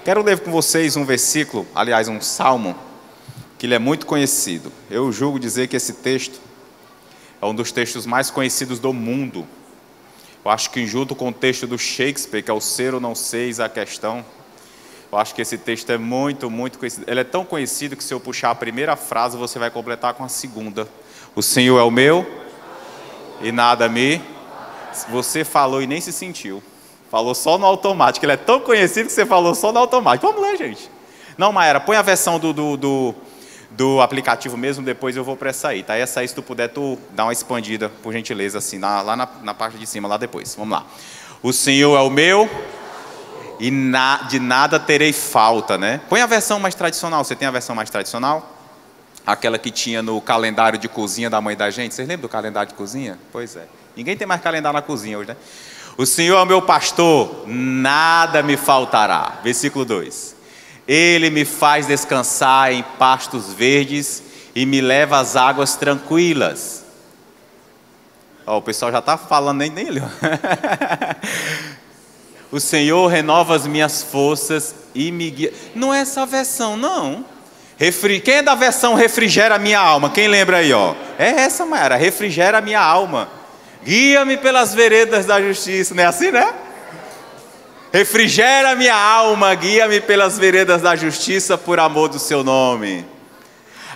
Quero ler com vocês um versículo, aliás, um salmo, que ele é muito conhecido. Eu julgo dizer que esse texto é um dos textos mais conhecidos do mundo. Eu acho que junto com o texto do Shakespeare, que é o ser ou não ser, eis a questão, eu acho que esse texto é muito conhecido. Ele é tão conhecido que se eu puxar a primeira frase, você vai completar com a segunda. O Senhor é o meu e nada me... Você falou e nem se sentiu. Falou só no automático. Ele é tão conhecido que você falou só no automático. Vamos ler, gente. Não, Maera, põe a versão do aplicativo mesmo, depois eu vou para essa aí, tá? Essa aí, se tu puder, tu dá uma expandida, por gentileza, assim, lá na parte de cima, lá depois. Vamos lá. O Senhor é o meu e de nada terei falta, né? Põe a versão mais tradicional. Você tem a versão mais tradicional? Aquela que tinha no calendário de cozinha da mãe da gente. Vocês lembram do calendário de cozinha? Pois é. Ninguém tem mais calendário na cozinha hoje, né? O Senhor é o meu pastor, nada me faltará. Versículo 2. Ele me faz descansar em pastos verdes e me leva às águas tranquilas. Ó, o pessoal já está falando, nem ele. O Senhor renova as minhas forças e me guia. Não é essa versão, não. Quem é da versão refrigera a minha alma? Quem lembra aí, ó? É essa, Maera, refrigera a minha alma. Guia-me pelas veredas da justiça. Não é assim, né? Refrigera a minha alma, guia-me pelas veredas da justiça por amor do seu nome.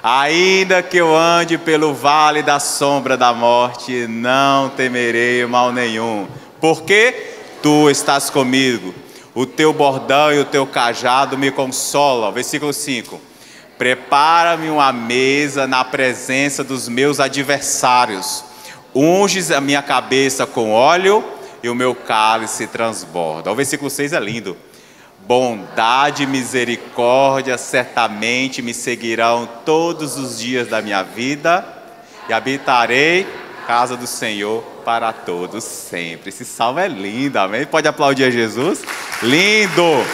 Ainda que eu ande pelo vale da sombra da morte, não temerei mal nenhum. Porque tu estás comigo. O teu bordão e o teu cajado me consolam. Versículo 5. Prepara-me uma mesa na presença dos meus adversários. Unges a minha cabeça com óleo e o meu cálice transborda. O versículo 6 é lindo. Bondade e misericórdia certamente me seguirão todos os dias da minha vida e habitarei na casa do Senhor para todos sempre. Esse salmo é lindo, amém? Pode aplaudir a Jesus? Lindo!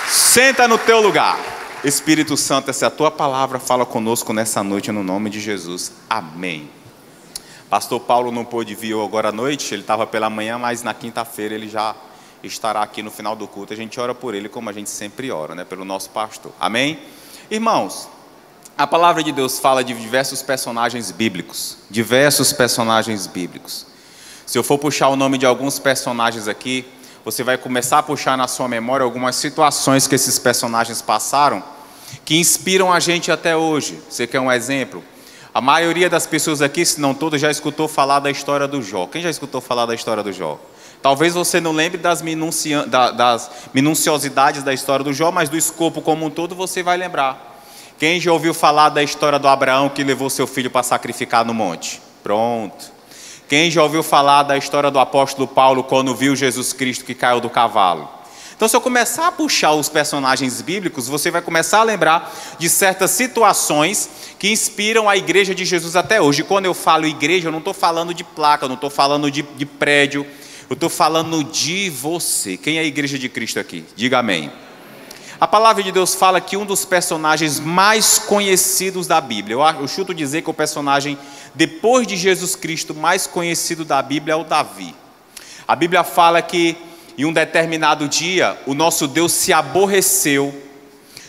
Senta no teu lugar. Espírito Santo, essa é a tua palavra, fala conosco nessa noite no nome de Jesus. Amém. Pastor Paulo não pôde vir agora à noite, ele estava pela manhã, mas na quinta-feira ele já estará aqui no final do culto. A gente ora por ele como a gente sempre ora, né? Pelo nosso pastor. Amém? Irmãos, a palavra de Deus fala de diversos personagens bíblicos. Diversos personagens bíblicos. Se eu for puxar o nome de alguns personagens aqui, você vai começar a puxar na sua memória algumas situações que esses personagens passaram, que inspiram a gente até hoje. Você quer um exemplo? A maioria das pessoas aqui, se não todas, já escutou falar da história do Jó. Quem já escutou falar da história do Jó? Talvez você não lembre das minuciosidades da história do Jó, mas do escopo como um todo você vai lembrar. Quem já ouviu falar da história do Abraão que levou seu filho para sacrificar no monte? Pronto. Quem já ouviu falar da história do apóstolo Paulo quando viu Jesus Cristo que caiu do cavalo? Então, se eu começar a puxar os personagens bíblicos, você vai começar a lembrar de certas situações que inspiram a igreja de Jesus até hoje. E quando eu falo igreja, eu não estou falando de placa, eu não estou falando de prédio, eu estou falando de você. Quem é a igreja de Cristo aqui? Diga amém. A palavra de Deus fala que um dos personagens mais conhecidos da Bíblia, eu chuto dizer que o personagem, depois de Jesus Cristo, mais conhecido da Bíblia é o Davi. A Bíblia fala que em um determinado dia, o nosso Deus se aborreceu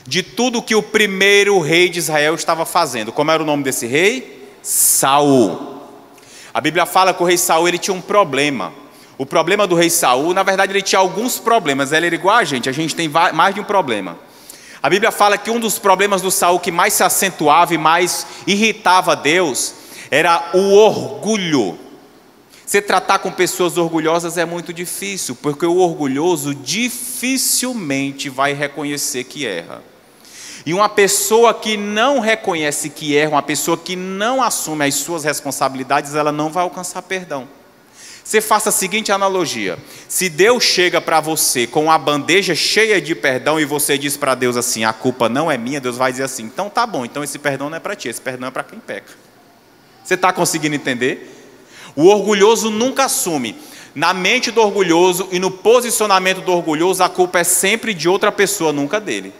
de tudo que o primeiro rei de Israel estava fazendo. Como era o nome desse rei? Saul. A Bíblia fala que o rei Saul ele tinha um problema. O problema do rei Saul, na verdade, ele tinha alguns problemas. Ele era igual a gente tem mais de um problema. A Bíblia fala que um dos problemas do Saul que mais se acentuava e mais irritava a Deus era o orgulho. Se tratar com pessoas orgulhosas é muito difícil, porque o orgulhoso dificilmente vai reconhecer que erra. E uma pessoa que não reconhece que erra, uma pessoa que não assume as suas responsabilidades, ela não vai alcançar perdão. Você faça a seguinte analogia: se Deus chega para você com uma bandeja cheia de perdão e você diz para Deus assim, a culpa não é minha, Deus vai dizer assim, então tá bom, então esse perdão não é para ti, esse perdão é para quem peca. Você está conseguindo entender? O orgulhoso nunca assume. Na mente do orgulhoso e no posicionamento do orgulhoso, a culpa é sempre de outra pessoa, nunca dele.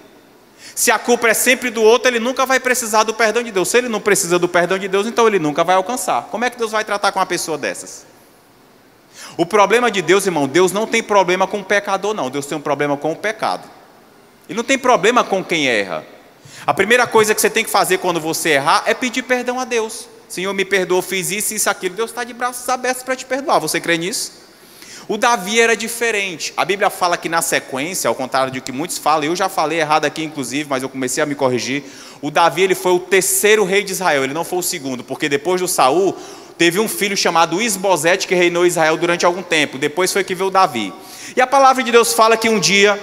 Se a culpa é sempre do outro, ele nunca vai precisar do perdão de Deus. Se ele não precisa do perdão de Deus, então ele nunca vai alcançar. Como é que Deus vai tratar com uma pessoa dessas? O problema de Deus, irmão, Deus não tem problema com o pecador, não. Deus tem um problema com o pecado. E não tem problema com quem erra. A primeira coisa que você tem que fazer quando você errar é pedir perdão a Deus. Senhor, me perdoa, fiz isso, isso, aquilo. Deus está de braços abertos para te perdoar. Você crê nisso? O Davi era diferente. A Bíblia fala que na sequência, ao contrário do que muitos falam, eu já falei errado aqui inclusive, mas eu comecei a me corrigir. O Davi, ele foi o terceiro rei de Israel, ele não foi o segundo, porque depois do Saul, teve um filho chamado Isbosete que reinou Israel durante algum tempo. Depois foi que veio o Davi. E a palavra de Deus fala que um dia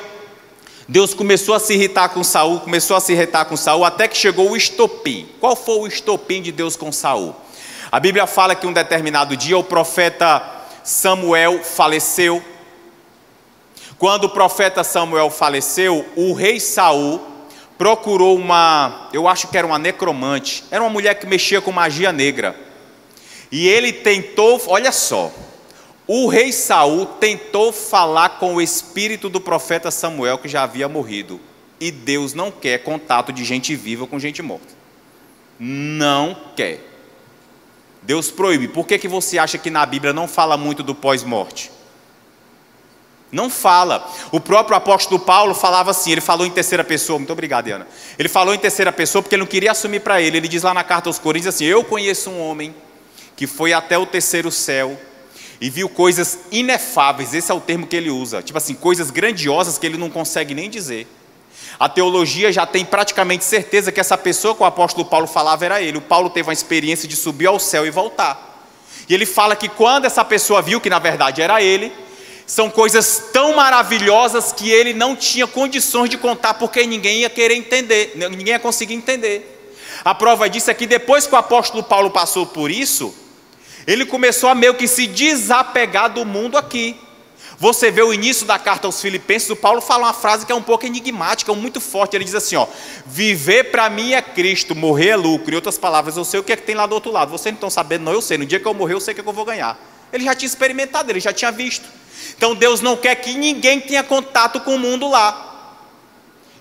Deus começou a se irritar com Saul, até que chegou o estopim. Qual foi o estopim de Deus com Saul? A Bíblia fala que um determinado dia o profeta Samuel faleceu. Quando o profeta Samuel faleceu, o rei Saul procurou eu acho que era uma necromante, era uma mulher que mexia com magia negra. E ele tentou, olha só, o rei Saul tentou falar com o espírito do profeta Samuel que já havia morrido. E Deus não quer contato de gente viva com gente morta. Não quer. Deus proíbe. Por que você acha que na Bíblia não fala muito do pós-morte? Não fala. O próprio apóstolo Paulo falava assim, ele falou em terceira pessoa. Muito obrigado, Ana. Ele falou em terceira pessoa porque ele não queria assumir para ele. Ele diz lá na carta aos Coríntios assim: eu conheço um homem que foi até o terceiro céu e viu coisas inefáveis. Esse é o termo que ele usa. Tipo assim, coisas grandiosas que ele não consegue nem dizer. A teologia já tem praticamente certeza que essa pessoa que o apóstolo Paulo falava era ele. O Paulo teve uma experiência de subir ao céu e voltar. E ele fala que quando essa pessoa viu que na verdade era ele, são coisas tão maravilhosas que ele não tinha condições de contar, porque ninguém ia querer entender, ninguém ia conseguir entender. A prova disso é que depois que o apóstolo Paulo passou por isso, ele começou a meio que se desapegar do mundo aqui. Você vê o início da carta aos Filipenses, o Paulo fala uma frase que é um pouco enigmática, muito forte. Ele diz assim, ó: viver para mim é Cristo, morrer é lucro. Em outras palavras, eu sei o que é que tem lá do outro lado. Vocês não estão sabendo, não, eu sei. No dia que eu morrer, eu sei o que eu vou ganhar. Ele já tinha experimentado, ele já tinha visto. Então Deus não quer que ninguém tenha contato com o mundo lá.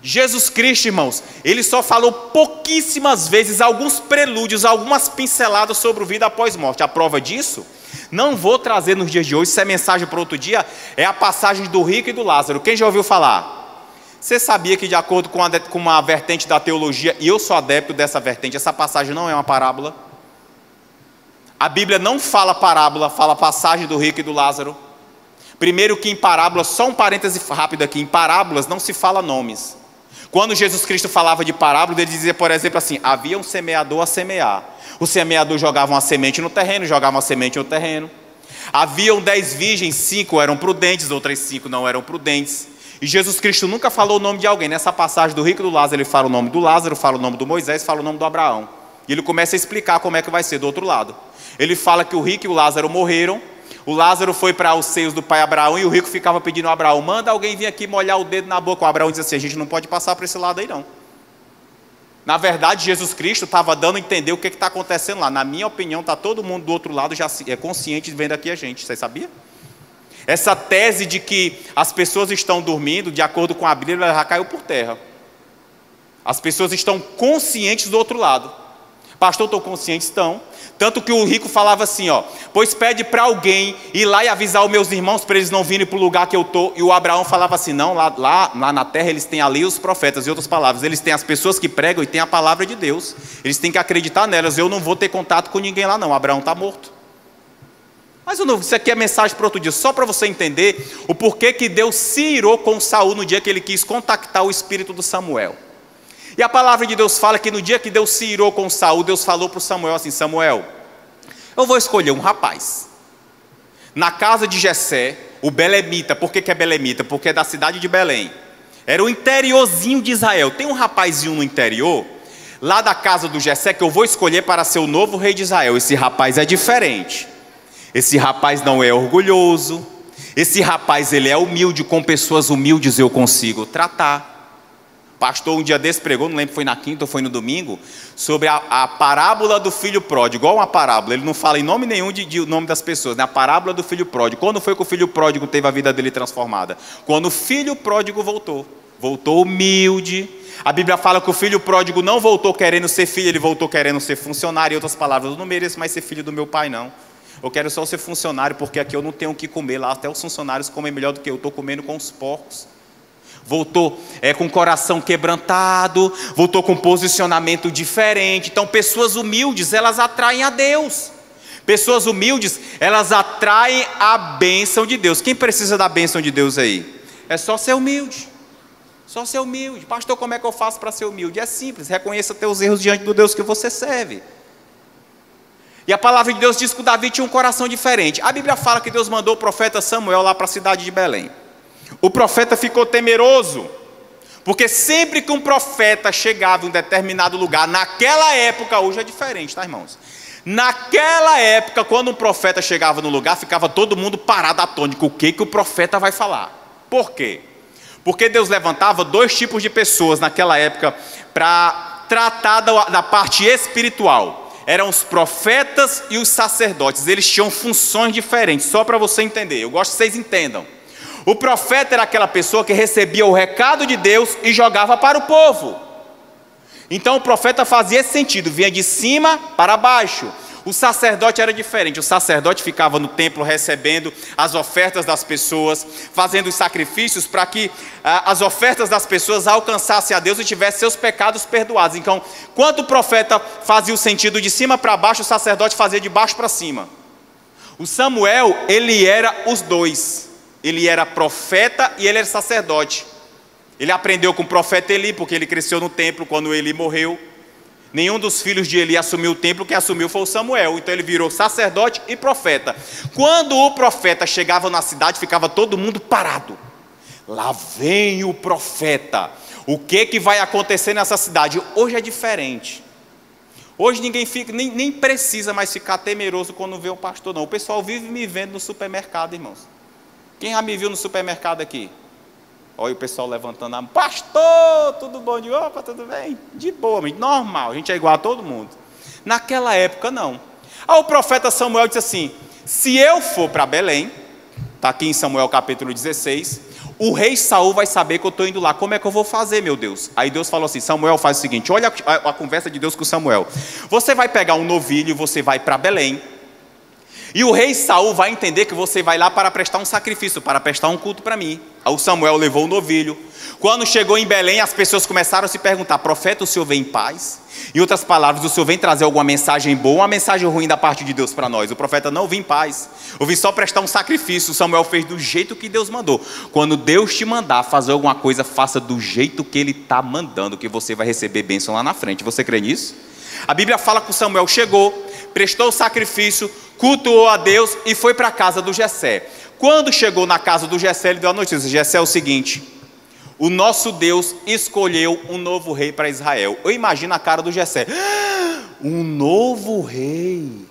Jesus Cristo, irmãos, ele só falou pouquíssimas vezes, alguns prelúdios, algumas pinceladas sobre o vida após morte. A prova disso, não vou trazer nos dias de hoje, isso é mensagem para outro dia, é a passagem do rico e do Lázaro. Quem já ouviu falar? Você sabia que de acordo com uma vertente da teologia, e eu sou adepto dessa vertente, essa passagem não é uma parábola? A Bíblia não fala parábola, fala passagem do rico e do Lázaro. Primeiro que em parábolas, só um parêntese rápido aqui, em parábolas não se fala nomes. Quando Jesus Cristo falava de parábola, ele dizia, por exemplo, assim: havia um semeador a semear. O semeador jogava uma semente no terreno, jogava uma semente no terreno. Haviam 10 virgens, 5 eram prudentes, outras 5 não eram prudentes. E Jesus Cristo nunca falou o nome de alguém. Nessa passagem do rico e do Lázaro, ele fala o nome do Lázaro, fala o nome do Moisés, fala o nome do Abraão. E ele começa a explicar como é que vai ser do outro lado. Ele fala que o rico e o Lázaro morreram. O Lázaro foi para os seios do pai Abraão e o rico ficava pedindo a Abraão: manda alguém vir aqui molhar o dedo na boca. O Abraão diz assim: a gente não pode passar para esse lado aí não. Na verdade, Jesus Cristo estava dando a entender o que está acontecendo lá. Na minha opinião, está todo mundo do outro lado já é consciente vendo aqui a gente. Você sabia? Essa tese de que as pessoas estão dormindo, de acordo com a Bíblia, ela já caiu por terra. As pessoas estão conscientes do outro lado. Pastor, estou consciente? Estão. Tanto que o rico falava assim, ó: pois pede para alguém ir lá e avisar os meus irmãos para eles não virem para o lugar que eu estou. E o Abraão falava assim: não, lá na terra eles têm a lei e os profetas. Em outras palavras, eles têm as pessoas que pregam e têm a palavra de Deus. Eles têm que acreditar nelas. Eu não vou ter contato com ninguém lá não. Abraão está morto. Mas isso aqui é mensagem para outro dia, só para você entender o porquê que Deus se irou com Saul no dia que ele quis contactar o espírito do Samuel. E a palavra de Deus fala que no dia que Deus se irou com Saul, Deus falou para o Samuel assim: Samuel, eu vou escolher um rapaz na casa de Jessé, o belemita. Por que é belemita? Porque é da cidade de Belém. Era o interiorzinho de Israel. Tem um rapazinho no interior, lá da casa do Jessé, que eu vou escolher para ser o novo rei de Israel. Esse rapaz é diferente. Esse rapaz não é orgulhoso. Esse rapaz, ele é humilde. Com pessoas humildes eu consigo tratar. Pastor um dia desse pregou, não lembro se foi na quinta ou foi no domingo, sobre a parábola do filho pródigo. Igual uma parábola, ele não fala em nome nenhum de nome das pessoas, né? A parábola do filho pródigo. Quando foi que o filho pródigo teve a vida dele transformada? Quando o filho pródigo voltou. Voltou humilde. A Bíblia fala que o filho pródigo não voltou querendo ser filho, ele voltou querendo ser funcionário. Em outras palavras, eu não mereço mais ser filho do meu pai, não. Eu quero só ser funcionário, porque aqui eu não tenho o que comer. Lá até os funcionários comem melhor do que eu. Estou comendo com os porcos. voltou com o coração quebrantado, voltou com um posicionamento diferente. Então, pessoas humildes, elas atraem a Deus. Pessoas humildes, elas atraem a bênção de Deus. Quem precisa da bênção de Deus aí? É só ser humilde. Só ser humilde. Pastor, como é que eu faço para ser humilde? É simples, reconheça teus erros diante do Deus que você serve. E a palavra de Deus diz que o Davi tinha um coração diferente. A Bíblia fala que Deus mandou o profeta Samuel lá para a cidade de Belém. O profeta ficou temeroso, porque sempre que um profeta chegava em um determinado lugar, naquela época, hoje é diferente, tá, irmãos? Naquela época, quando um profeta chegava no lugar, ficava todo mundo parado atônico. O que o profeta vai falar? Por quê? Porque Deus levantava dois tipos de pessoas naquela época para tratar da parte espiritual. Eram os profetas e os sacerdotes. Eles tinham funções diferentes, só para você entender. Eu gosto que vocês entendam. O profeta era aquela pessoa que recebia o recado de Deus e jogava para o povo. Então o profeta fazia esse sentido, vinha de cima para baixo. O sacerdote era diferente. O sacerdote ficava no templo recebendo as ofertas das pessoas, fazendo os sacrifícios para que as ofertas das pessoas alcançassem a Deus e tivessem seus pecados perdoados. Então, quando o profeta fazia o sentido de cima para baixo, o sacerdote fazia de baixo para cima. O Samuel, ele era os dois. Ele era profeta e ele era sacerdote. Ele aprendeu com o profeta Eli, porque ele cresceu no templo quando Eli morreu. Nenhum dos filhos de Eli assumiu o templo, quem assumiu foi o Samuel. Então ele virou sacerdote e profeta. Quando o profeta chegava na cidade, ficava todo mundo parado. Lá vem o profeta. O que vai acontecer nessa cidade? Hoje é diferente. Hoje ninguém fica, nem precisa mais ficar temeroso quando vê um pastor, não. O pessoal vive me vendo no supermercado, irmãos. Quem já me viu no supermercado aqui? Olha o pessoal levantando a mão. Pastor, tudo bom? De opa, tudo bem? De boa, normal, a gente é igual a todo mundo. Naquela época, não. Aí o profeta Samuel disse assim: se eu for para Belém, está aqui em Samuel capítulo 16, o rei Saul vai saber que eu estou indo lá. Como é que eu vou fazer, meu Deus? Aí Deus falou assim: Samuel, faz o seguinte, olha a conversa de Deus com Samuel. Você vai pegar um novilho, você vai para Belém, e o rei Saul vai entender que você vai lá para prestar um sacrifício, para prestar um culto para mim. Aí o Samuel levou o novilho. Quando chegou em Belém, as pessoas começaram a se perguntar: profeta, o senhor vem em paz? Em outras palavras, o senhor vem trazer alguma mensagem boa ou uma mensagem ruim da parte de Deus para nós? O profeta: não, eu vim em paz, eu vim só prestar um sacrifício. O Samuel fez do jeito que Deus mandou. Quando Deus te mandar fazer alguma coisa, faça do jeito que Ele está mandando, que você vai receber bênção lá na frente. Você crê nisso? A Bíblia fala que o Samuel chegou, prestou o sacrifício, cultuou a Deus e foi para a casa do Jessé. Quando chegou na casa do Jessé, ele deu a notícia: Jessé, é o seguinte, o nosso Deus escolheu um novo rei para Israel. Eu imagino a cara do Jessé: um novo rei.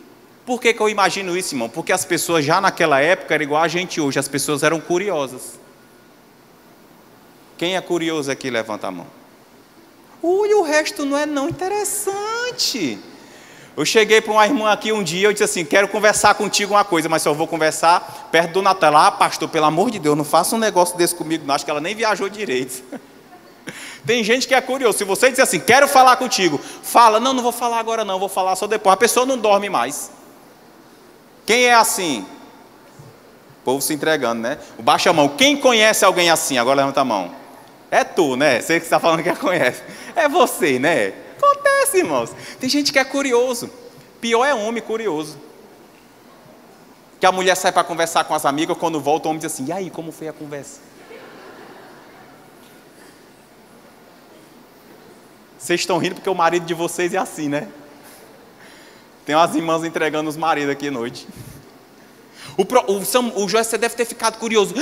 Por que eu imagino isso, irmão? Porque as pessoas já naquela época eram igual a gente hoje, as pessoas eram curiosas. Quem é curioso aqui, levanta a mão. Ui, o resto não é não interessante. Eu cheguei para uma irmã aqui um dia, eu disse assim: quero conversar contigo uma coisa, mas só vou conversar perto do Natal. Ah, pastor, pelo amor de Deus, não faça um negócio desse comigo, não. Acho que ela nem viajou direito. Tem gente que é curioso. Se você dizer assim: quero falar contigo, fala: não, não vou falar agora não, vou falar só depois. A pessoa não dorme mais. Quem é assim? O povo se entregando, né? O baixa a mão. Quem conhece alguém assim? Agora levanta a mão. É tu, né? Você que está falando que a conhece. É você, né? Acontece, irmãos. Tem gente que é curioso. Pior é homem curioso. Que a mulher sai para conversar com as amigas, quando volta o homem diz assim: e aí, como foi a conversa? Vocês estão rindo porque o marido de vocês é assim, né? Tem umas irmãs entregando os maridos aqui à noite. O Jessé deve ter ficado curioso.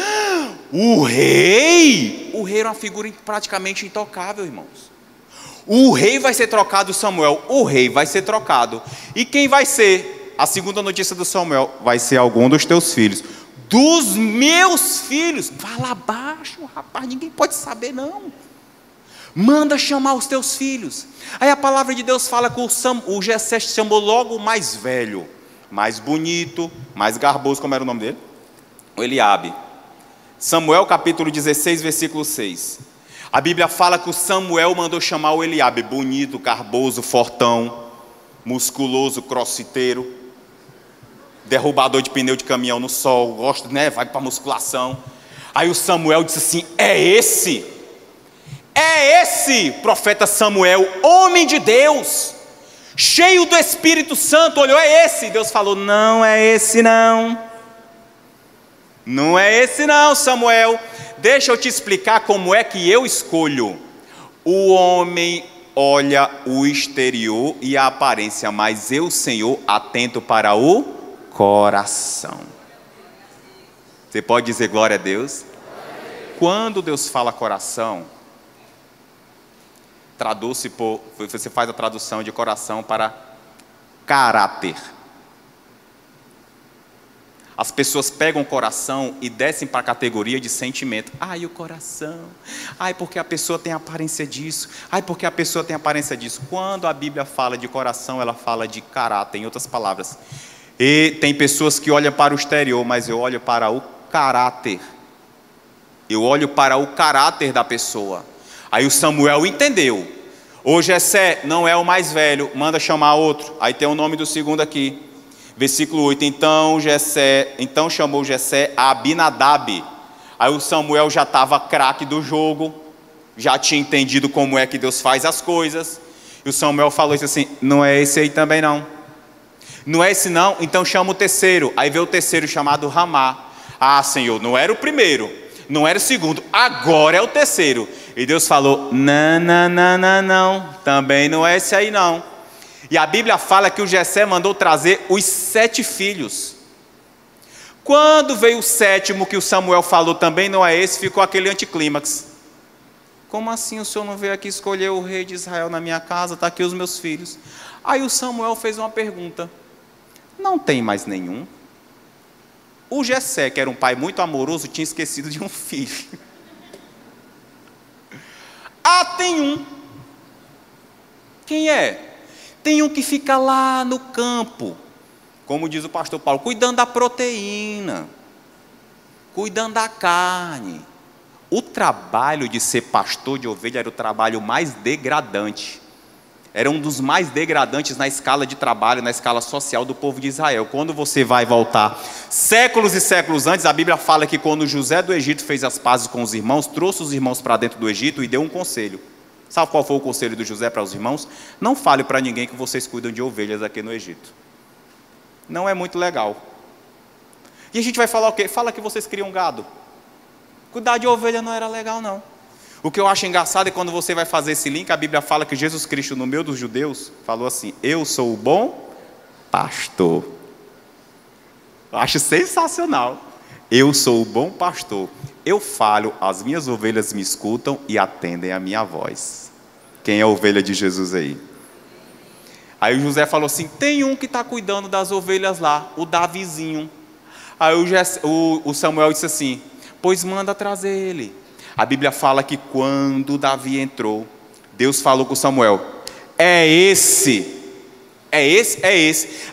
O rei? O rei era uma figura praticamente intocável, irmãos. O rei vai ser trocado, Samuel. O rei vai ser trocado. E quem vai ser? A segunda notícia do Samuel: vai ser algum dos teus filhos. Dos meus filhos? Fala abaixo, rapaz, ninguém pode saber não. Manda chamar os teus filhos. Aí a palavra de Deus fala que o Jessé chamou logo o mais velho, mais bonito, mais garboso. Como era o nome dele? O Eliabe. Samuel capítulo 16, versículo 6. A Bíblia fala que o Samuel mandou chamar o Eliabe, bonito, garboso, fortão, musculoso, crossfiteiro, derrubador de pneu de caminhão no sol, gosta, né? Vai para musculação. Aí o Samuel disse assim: é esse? é esse profeta Samuel, homem de Deus, cheio do Espírito Santo, olhou, é esse. Deus falou, não é esse não. Não é esse não, Samuel. Deixa eu te explicar como é que eu escolho. O homem olha o exterior e a aparência, mas eu, Senhor, atento para o coração. Você pode dizer glória a Deus? Quando Deus fala coração, você faz a tradução de coração para caráter. As pessoas pegam o coração e descem para a categoria de sentimento. Ai, o coração. Ai, porque a pessoa tem aparência disso. Ai, porque a pessoa tem aparência disso. Quando a Bíblia fala de coração, ela fala de caráter, em outras palavras. E tem pessoas que olham para o exterior, mas eu olho para o caráter. Eu olho para o caráter da pessoa. Aí o Samuel entendeu. O Jessé não é o mais velho, manda chamar outro. Aí tem o nome do segundo aqui. Versículo 8, então chamou Jessé a Abinadab. Aí o Samuel já estava craque do jogo, já tinha entendido como é que Deus faz as coisas. E o Samuel falou isso assim, não é esse aí também não. Não é esse não, então chama o terceiro. Aí veio o terceiro chamado Ramá. Ah, Senhor, não era o primeiro, não era o segundo, agora é o terceiro. E Deus falou, não, também não é esse aí não. E a Bíblia fala que o Jessé mandou trazer os 7 filhos. Quando veio o sétimo, que o Samuel falou também não é esse, ficou aquele anticlímax. Como assim o senhor não veio aqui escolher o rei de Israel na minha casa? Está aqui os meus filhos. Aí o Samuel fez uma pergunta. Não tem mais nenhum? O Jessé, que era um pai muito amoroso, tinha esquecido de um filho. Ah, tem um. Quem é? Tem um que fica lá no campo, como diz o pastor Paulo, cuidando da proteína, cuidando da carne. O trabalho de ser pastor de ovelha era o trabalho mais degradante. Era um dos mais degradantes na escala de trabalho, na escala social do povo de Israel. Quando você vai voltar séculos e séculos antes, a Bíblia fala que quando José do Egito fez as pazes com os irmãos, trouxe os irmãos para dentro do Egito e deu um conselho. Sabe qual foi o conselho do José para os irmãos? Não fale para ninguém que vocês cuidam de ovelhas aqui no Egito. Não é muito legal. E a gente vai falar o quê? Fala que vocês criam gado. Cuidar de ovelha não era legal não. O que eu acho engraçado é quando você vai fazer esse link, a Bíblia fala que Jesus Cristo, no meio dos judeus, falou assim, eu sou o bom pastor. Eu acho sensacional. Eu sou o bom pastor. Eu falo, as minhas ovelhas me escutam e atendem a minha voz. Quem é a ovelha de Jesus aí? Aí o José falou assim, tem um que está cuidando das ovelhas lá, o Davizinho. Aí o Samuel disse assim, pois manda trazer ele. A Bíblia fala que quando Davi entrou, Deus falou com Samuel, é esse.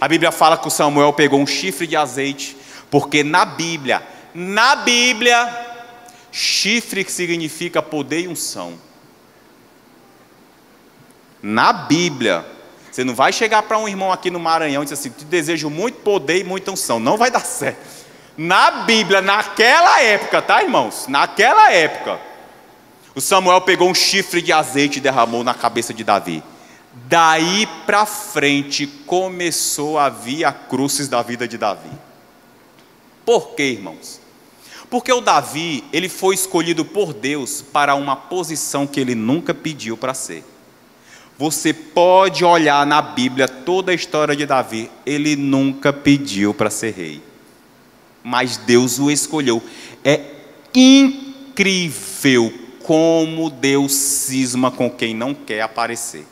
A Bíblia fala que o Samuel pegou um chifre de azeite, porque na Bíblia, chifre que significa poder e unção. Na Bíblia, você não vai chegar para um irmão aqui no Maranhão e dizer assim, te desejo muito poder e muita unção, não vai dar certo. Na Bíblia, naquela época, tá irmãos? Naquela época, o Samuel pegou um chifre de azeite e derramou na cabeça de Davi. Daí para frente começou a vir a cruzes da vida de Davi. Por quê, irmãos? Porque o Davi, ele foi escolhido por Deus para uma posição que ele nunca pediu para ser. Você pode olhar na Bíblia toda a história de Davi, ele nunca pediu para ser rei. Mas Deus o escolheu. É incrível como Deus cisma com quem não quer aparecer.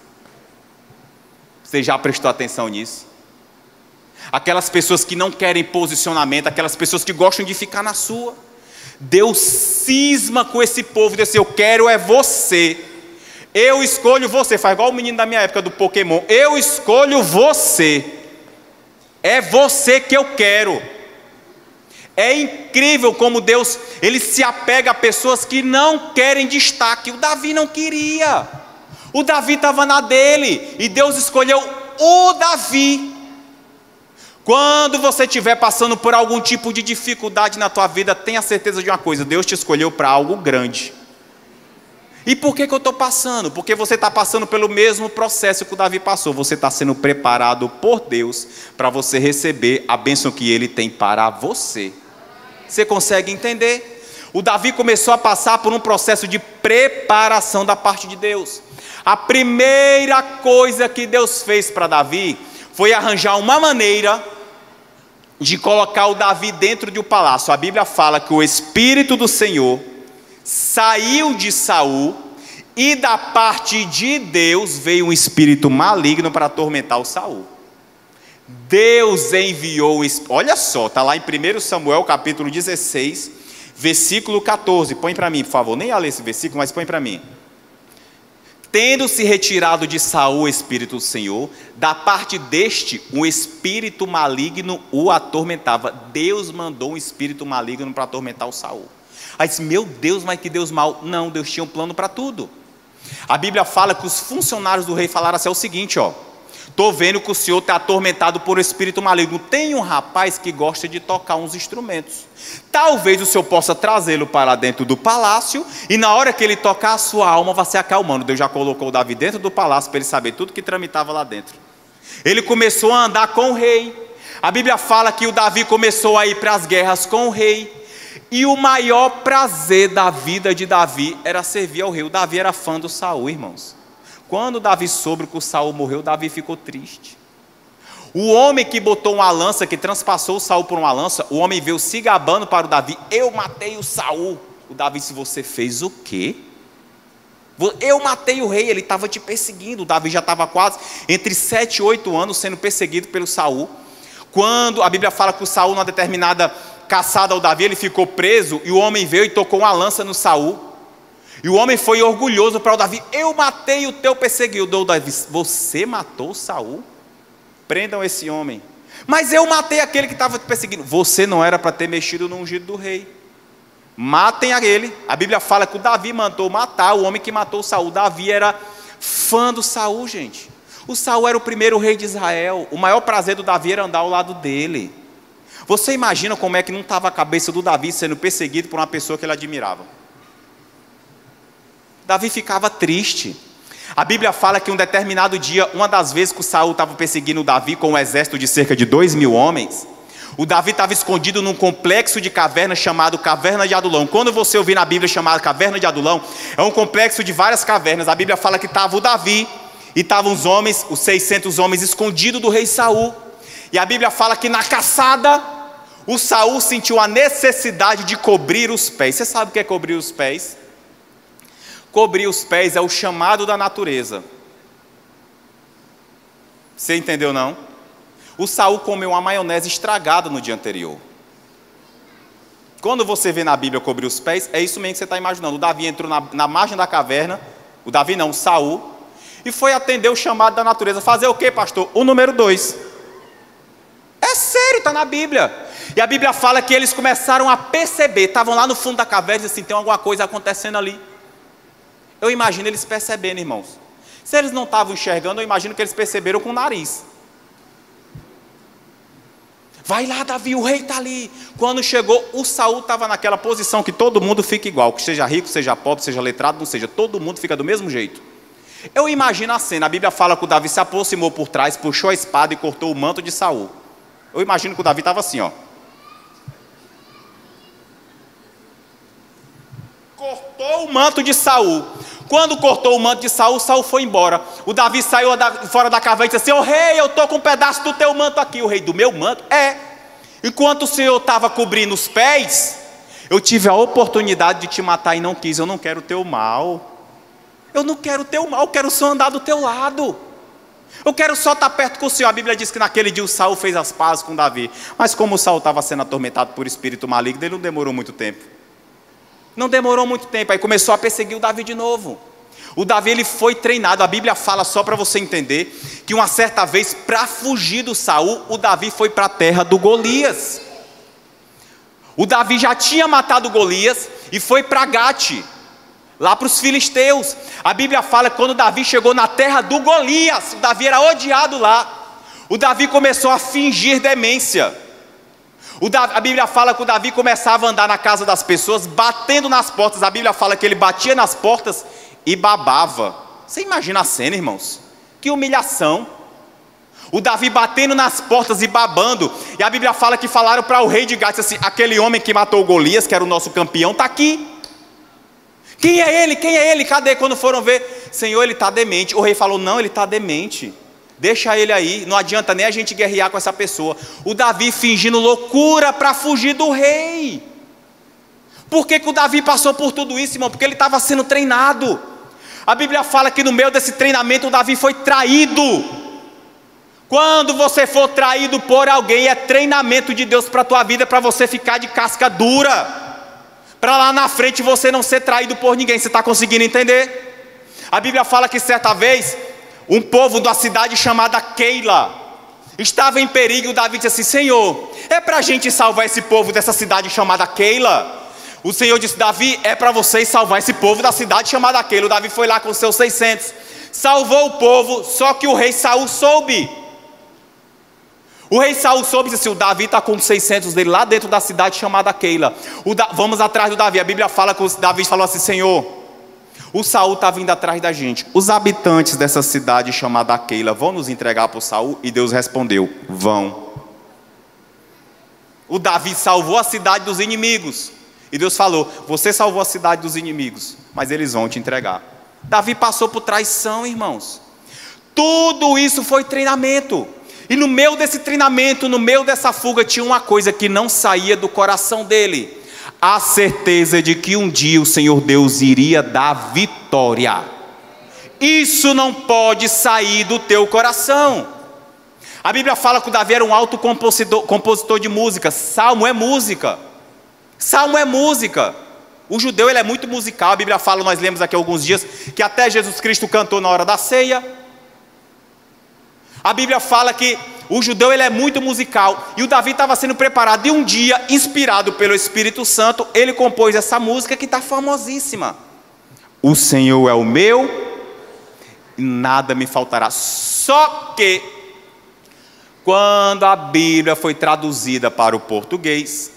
Você já prestou atenção nisso? Aquelas pessoas que não querem posicionamento, aquelas pessoas que gostam de ficar na sua. Deus cisma com esse povo e diz assim, eu quero é você. Eu escolho você. Faz igual o menino da minha época do Pokémon. Eu escolho você. É você que eu quero. É incrível como Deus, ele se apega a pessoas que não querem destaque. O Davi não queria. O Davi estava na dele. E Deus escolheu o Davi. Quando você estiver passando por algum tipo de dificuldade na tua vida, tenha certeza de uma coisa, Deus te escolheu para algo grande. E por que eu estou passando? Porque você está passando pelo mesmo processo que o Davi passou. Você está sendo preparado por Deus para você receber a bênção que Ele tem para você. Você consegue entender? O Davi começou a passar por um processo de preparação da parte de Deus. A primeira coisa que Deus fez para Davi foi arranjar uma maneira de colocar o Davi dentro de um palácio. A Bíblia fala que o Espírito do Senhor saiu de Saul e da parte de Deus veio um espírito maligno para atormentar o Saul. Deus enviou, olha só, está lá em 1 Samuel capítulo 16, versículo 14, põe para mim, por favor, nem ia ler esse versículo, mas põe para mim. Tendo-se retirado de Saul o Espírito do Senhor, da parte deste, um espírito maligno o atormentava. Deus mandou um espírito maligno para atormentar o Saul. Aí disse, meu Deus, mas que Deus mau. Não, Deus tinha um plano para tudo. A Bíblia fala que os funcionários do rei falaram assim, é o seguinte, ó. Estou vendo que o senhor está atormentado por um espírito maligno. Tem um rapaz que gosta de tocar uns instrumentos. Talvez o senhor possa trazê-lo para dentro do palácio, e na hora que ele tocar, a sua alma vai se acalmando. Deus já colocou o Davi dentro do palácio para ele saber tudo que tramitava lá dentro. Ele começou a andar com o rei. A Bíblia fala que o Davi começou a ir para as guerras com o rei. E o maior prazer da vida de Davi era servir ao rei. O Davi era fã do Saul, irmãos. Quando Davi soube que o Saul morreu, Davi ficou triste. O homem que botou uma lança, que transpassou o Saul por uma lança, o homem veio se gabando para o Davi, eu matei o Saul. O Davi disse, você fez o quê? Eu matei o rei, ele estava te perseguindo. O Davi já estava quase entre 7 e 8 anos sendo perseguido pelo Saul. Quando a Bíblia fala que o Saul, numa determinada caçada ao Davi, ele ficou preso, e o homem veio e tocou uma lança no Saul. E o homem foi orgulhoso para o Davi, eu matei o teu perseguidor. Davi, você matou o Saul? Prendam esse homem. Mas eu matei aquele que estava te perseguindo. Você não era para ter mexido no ungido do rei. Matem aquele. A Bíblia fala que o Davi mandou matar o homem que matou o Saul. Davi era fã do Saul, gente. O Saul era o primeiro rei de Israel. O maior prazer do Davi era andar ao lado dele. Você imagina como é que não estava a cabeça do Davi sendo perseguido por uma pessoa que ele admirava? Davi ficava triste. A Bíblia fala que um determinado dia, uma das vezes que o Saul estava perseguindo o Davi com um exército de cerca de 2.000 homens, o Davi estava escondido num complexo de cavernas chamado Caverna de Adulão. Quando você ouvir na Bíblia chamada Caverna de Adulão, é um complexo de várias cavernas. A Bíblia fala que estava o Davi e estavam os homens, os 600 homens escondidos do rei Saul. E a Bíblia fala que na caçada, o Saul sentiu a necessidade de cobrir os pés. Você sabe o que é cobrir os pés? Cobrir os pés é o chamado da natureza. Você entendeu não? O Saul comeu uma maionese estragada no dia anterior. Quando você vê na Bíblia cobrir os pés, é isso mesmo que você está imaginando. O Davi entrou na margem da caverna, o Davi não, o Saul, e foi atender o chamado da natureza. Fazer o quê, pastor? O número 2. É sério, está na Bíblia. E a Bíblia fala que eles começaram a perceber, estavam lá no fundo da caverna e disseram assim, tem alguma coisa acontecendo ali. Eu imagino eles percebendo, irmãos. Se eles não estavam enxergando, eu imagino que eles perceberam com o nariz. Vai lá, Davi, o rei está ali. Quando chegou, o Saul estava naquela posição que todo mundo fica igual. Que seja rico, seja pobre, seja letrado, não seja. Todo mundo fica do mesmo jeito. Eu imagino a cena. A Bíblia fala que o Davi se aproximou por trás, puxou a espada e cortou o manto de Saul. Eu imagino que o Davi estava assim, ó. Cortou o manto de Saul. Quando cortou o manto de Saul, Saul foi embora. O Davi saiu fora da caverna e disse assim, ô rei, eu estou com um pedaço do teu manto aqui. O rei, do meu manto? É. Enquanto o Senhor estava cobrindo os pés, eu tive a oportunidade de te matar e não quis. Eu não quero o teu mal. Eu não quero o teu mal, eu quero só andar do teu lado. Eu quero só estar perto com o Senhor. A Bíblia diz que naquele dia o Saul fez as pazes com Davi. Mas como o Saul estava sendo atormentado por espírito maligno, ele não demorou muito tempo. Não demorou muito tempo, aí começou a perseguir o Davi de novo. O Davi, ele foi treinado. A Bíblia fala, só para você entender, que uma certa vez, para fugir do Saul, o Davi foi para a terra do Golias. O Davi já tinha matado Golias e foi para Gate, lá para os filisteus. A Bíblia fala que quando Davi chegou na terra do Golias, o Davi era odiado lá. O Davi começou a fingir demência. A Bíblia fala que o Davi começava a andar na casa das pessoas, batendo nas portas. A Bíblia fala que ele batia nas portas e babava. Você imagina a cena, irmãos? Que humilhação. O Davi batendo nas portas e babando. E a Bíblia fala que falaram para o rei de Gate assim: aquele homem que matou Golias, que era o nosso campeão, está aqui. Quem é ele? Quem é ele? Cadê? Quando foram ver, Senhor, ele está demente. O rei falou: não, ele está demente. Deixa ele aí, não adianta nem a gente guerrear com essa pessoa. O Davi fingindo loucura para fugir do rei. Por que o Davi passou por tudo isso, irmão? Porque ele estava sendo treinado. A Bíblia fala que no meio desse treinamento o Davi foi traído. Quando você for traído por alguém, é treinamento de Deus para a tua vida, para você ficar de casca dura, para lá na frente você não ser traído por ninguém. Você está conseguindo entender? A Bíblia fala que certa vez um povo da cidade chamada Keila estava em perigo. O Davi disse assim: Senhor, é para a gente salvar esse povo dessa cidade chamada Keila? O Senhor disse: Davi, é para vocês salvar esse povo da cidade chamada Keila. O Davi foi lá com seus 600, salvou o povo, só que o rei Saul soube. O rei Saul soube e disse assim: o Davi está com 600 dele lá dentro da cidade chamada Keila. Vamos atrás do Davi. A Bíblia fala que o Davi falou assim: Senhor, o Saul está vindo atrás da gente. Os habitantes dessa cidade chamada Keila vão nos entregar para o Saul? E Deus respondeu: vão. O Davi salvou a cidade dos inimigos. E Deus falou: você salvou a cidade dos inimigos, mas eles vão te entregar. Davi passou por traição, irmãos. Tudo isso foi treinamento. E no meio desse treinamento, no meio dessa fuga, tinha uma coisa que não saía do coração dele: a certeza de que um dia o Senhor Deus iria dar vitória. Isso não pode sair do teu coração. A Bíblia fala que o Davi era um alto compositor de música. Salmo é música. Salmo é música. O judeu, ele é muito musical. A Bíblia fala, nós lemos aqui alguns dias, que até Jesus Cristo cantou na hora da ceia. A Bíblia fala que o judeu, ele é muito musical. E o Davi estava sendo preparado. E um dia, inspirado pelo Espírito Santo, ele compôs essa música que está famosíssima: o Senhor é o meu e nada me faltará. Só que quando a Bíblia foi traduzida para o português,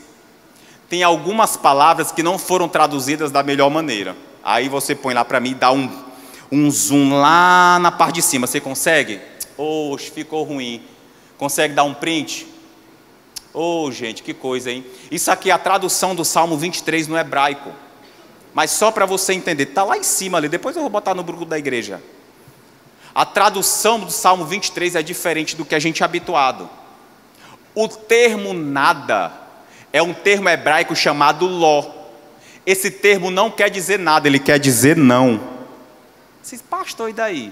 tem algumas palavras que não foram traduzidas da melhor maneira. Aí você põe lá para mim e dá um zoom lá na parte de cima. Você consegue? Oxe, ficou ruim. Consegue dar um print? Oh, gente, que coisa, hein? Isso aqui é a tradução do Salmo 23 no hebraico. Mas só para você entender, está lá em cima ali. Depois eu vou botar no grupo da igreja. A tradução do Salmo 23 é diferente do que a gente é habituado. O termo nada é um termo hebraico chamado ló. Esse termo não quer dizer nada, ele quer dizer não. Vocês, pastor, e daí?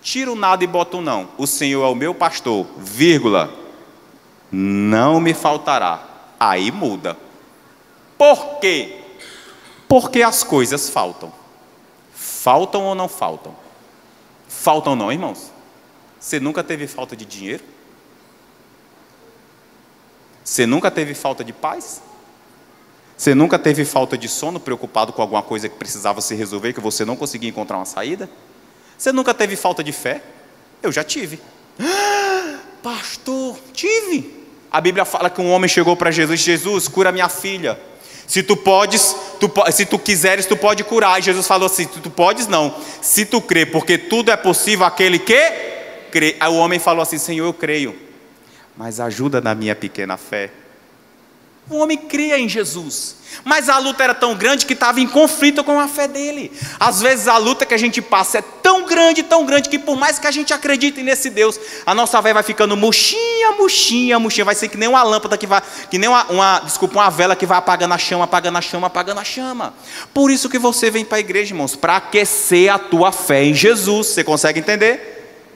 Tira o nada e bota o não. O Senhor é o meu pastor, vírgula, não me faltará. Aí muda. Por quê? Porque as coisas faltam. Faltam ou não faltam? Faltam não, irmãos? Você nunca teve falta de dinheiro? Você nunca teve falta de paz? Você nunca teve falta de sono, preocupado com alguma coisa que precisava se resolver, que você não conseguia encontrar uma saída? Você nunca teve falta de fé? Eu já tive. Pastor, tive. A Bíblia fala que um homem chegou para Jesus: Jesus, cura minha filha. Se tu podes, se tu quiseres, tu pode curar. E Jesus falou assim: tu podes não, se tu crê, porque tudo é possível aquele que crê. Aí o homem falou assim: Senhor, eu creio, mas ajuda na minha pequena fé. O homem cria em Jesus, mas a luta era tão grande que estava em conflito com a fé dele. Às vezes a luta que a gente passa é tão grande, que por mais que a gente acredite nesse Deus, a nossa fé vai ficando murchinha, murchinha, murchinha. Vai ser que nem uma lâmpada que vai, que nem uma vela que vai apagando a chama, apagando a chama, apagando a chama. Por isso que você vem para a igreja, irmãos, para aquecer a tua fé em Jesus. Você consegue entender?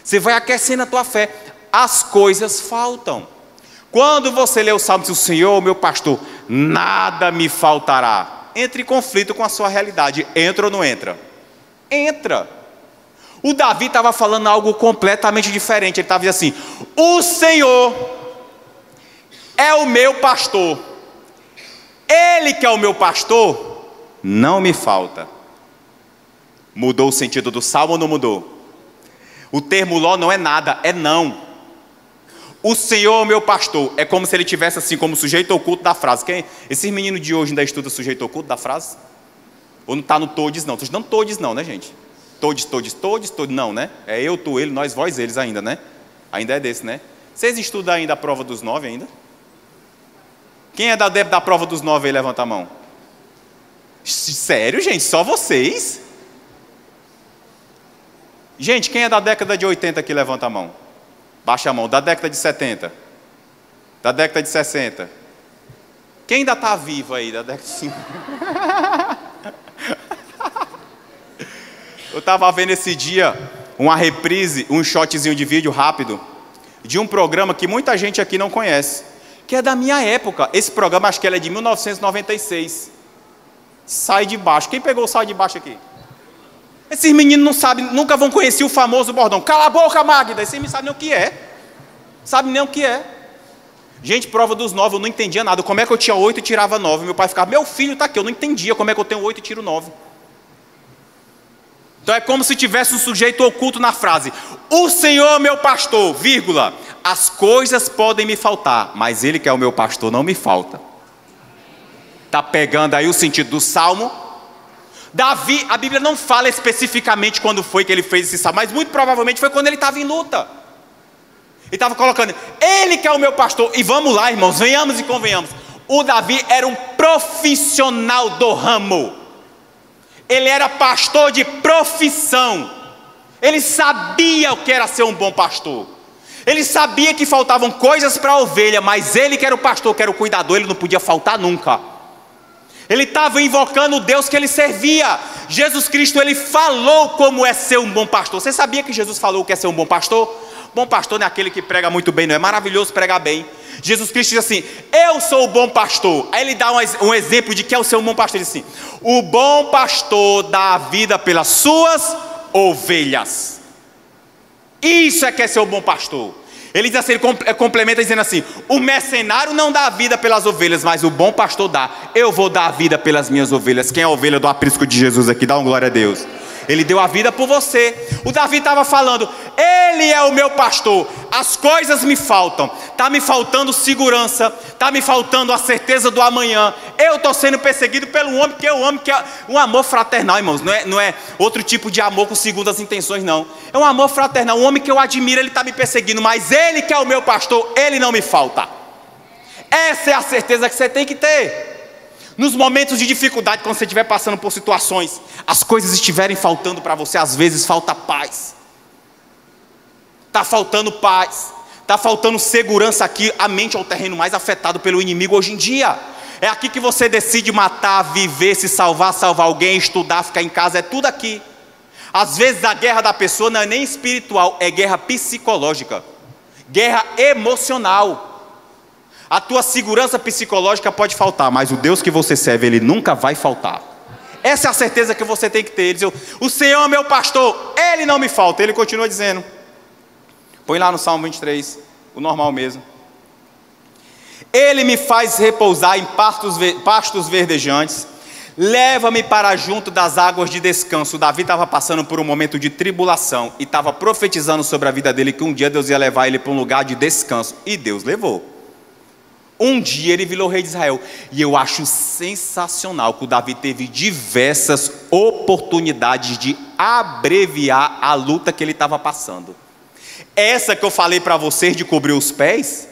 Você vai aquecendo a tua fé. As coisas faltam. Quando você lê o Salmo, diz: o Senhor, meu pastor, nada me faltará. Entre em conflito com a sua realidade. Entra ou não entra? Entra. O Davi estava falando algo completamente diferente. Ele estava dizendo assim: o Senhor é o meu pastor. Ele que é o meu pastor, não me falta. Mudou o sentido do salmo ou não mudou? O termo ló não é nada, é não. O Senhor é o meu pastor. É como se ele tivesse assim como sujeito oculto da frase. Esses meninos de hoje ainda estudam sujeito oculto da frase? Ou não está no todes, não. Estou estudando todes, não, né, gente? Todes, não, né? É eu, tu, ele, nós, vós, eles ainda, né? Ainda é desse, né? Vocês estudam ainda a prova dos 9 ainda? Quem é da prova dos 9 aí, levanta a mão. Sério, gente? Só vocês? Gente, quem é da década de 80 aqui, levanta a mão. Baixa a mão. Da década de 70? Da década de 60? Quem ainda está vivo aí, da década de 50? Eu estava vendo esse dia uma reprise, um shotzinho de vídeo rápido, de um programa que muita gente aqui não conhece, que é da minha época. Esse programa, acho que ele é de 1996. Sai de baixo. Quem pegou o Sai de Baixo aqui? Esses meninos não sabem, nunca vão conhecer o famoso bordão. Cala a boca, Magda. Esses não sabem nem o que é. Sabem nem o que é. Gente, prova dos 9, eu não entendia nada. Como é que eu tinha 8 e tirava 9? Meu pai ficava, meu filho está aqui. Eu não entendia como é que eu tenho 8 e tiro 9. Então é como se tivesse um sujeito oculto na frase: o Senhor é meu pastor, vírgula, as coisas podem me faltar, mas Ele que é o meu pastor não me falta. Está pegando aí o sentido do Salmo? Davi, a Bíblia não fala especificamente quando foi que ele fez esse salmo, mas muito provavelmente foi quando ele estava em luta. Ele estava colocando, Ele que é o meu pastor. E vamos lá, irmãos, venhamos e convenhamos, o Davi era um profissional do ramo. Ele era pastor de profissão. Ele sabia o que era ser um bom pastor. Ele sabia que faltavam coisas para a ovelha, mas ele que era o pastor, que era o cuidador, ele não podia faltar nunca. Ele estava invocando o Deus que ele servia. Jesus Cristo, ele falou como é ser um bom pastor. Você sabia que Jesus falou o que é ser um bom pastor? Bom pastor não é aquele que prega muito bem, não. É maravilhoso pregar bem. Jesus Cristo diz assim, eu sou o bom pastor. Aí ele dá um exemplo de que é o ser um bom pastor. Ele diz assim, o bom pastor dá a vida pelas suas ovelhas. Isso é que é ser o bom pastor. Ele diz assim, ele complementa dizendo assim, o mercenário não dá a vida pelas ovelhas, mas o bom pastor dá. Eu vou dar a vida pelas minhas ovelhas. Quem é a ovelha do aprisco de Jesus aqui? Dá uma glória a Deus. Ele deu a vida por você. O Davi estava falando, Ele é o meu pastor, as coisas me faltam, está me faltando segurança, está me faltando a certeza do amanhã, eu estou sendo perseguido pelo homem que eu amo, que é um amor fraternal, irmãos, não é outro tipo de amor com segundas intenções, não, é um amor fraternal, um homem que eu admiro, ele está me perseguindo, mas Ele que é o meu pastor, Ele não me falta. Essa é a certeza que você tem que ter. Nos momentos de dificuldade, quando você estiver passando por situações, as coisas estiverem faltando para você, às vezes falta paz. Está faltando paz, está faltando segurança aqui. A mente é o terreno mais afetado pelo inimigo hoje em dia. É aqui que você decide matar, viver, se salvar, salvar alguém, estudar, ficar em casa, é tudo aqui. Às vezes a guerra da pessoa não é nem espiritual, é guerra psicológica, guerra emocional. A tua segurança psicológica pode faltar, mas o Deus que você serve, Ele nunca vai faltar. Essa é a certeza que você tem que ter. Ele diz, o Senhor é meu pastor, Ele não me falta. Ele continua dizendo, põe lá no Salmo 23, o normal mesmo. Ele me faz repousar em pastos verdejantes, leva-me para junto das águas de descanso. Davi estava passando por um momento de tribulação e estava profetizando sobre a vida dele, que um dia Deus ia levar ele para um lugar de descanso, e Deus levou. Um dia ele virou rei de Israel. E eu acho sensacional que o Davi teve diversas oportunidades de abreviar a luta que ele estava passando. Essa que eu falei para vocês de cobrir os pés,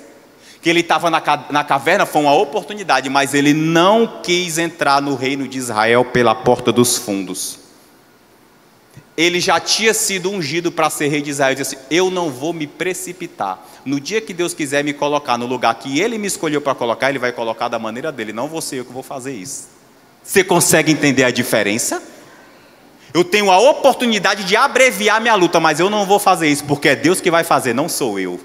que ele estava na caverna, foi uma oportunidade, mas ele não quis entrar no reino de Israel pela porta dos fundos. Ele já tinha sido ungido para ser rei de Israel. Ele disse assim, eu não vou me precipitar. No dia que Deus quiser me colocar no lugar que Ele me escolheu para colocar, Ele vai colocar da maneira dele. Não vou ser eu que vou fazer isso. Você consegue entender a diferença? Eu tenho a oportunidade de abreviar minha luta, mas eu não vou fazer isso, porque é Deus que vai fazer, não sou eu.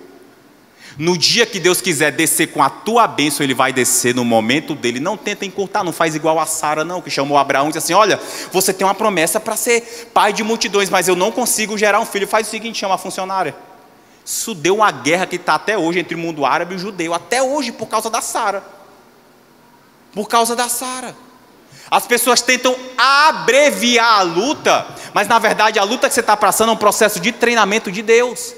No dia que Deus quiser descer com a tua bênção, Ele vai descer no momento dele. Não tenta encurtar, não faz igual a Sara não, que chamou Abraão e disse assim, olha, você tem uma promessa para ser pai de multidões, mas eu não consigo gerar um filho. Faz o seguinte, chama a funcionária. Isso deu uma guerra que está até hoje entre o mundo árabe e o judeu, até hoje, por causa da Sara. Por causa da Sara. As pessoas tentam abreviar a luta, mas na verdade a luta que você está passando é um processo de treinamento de Deus.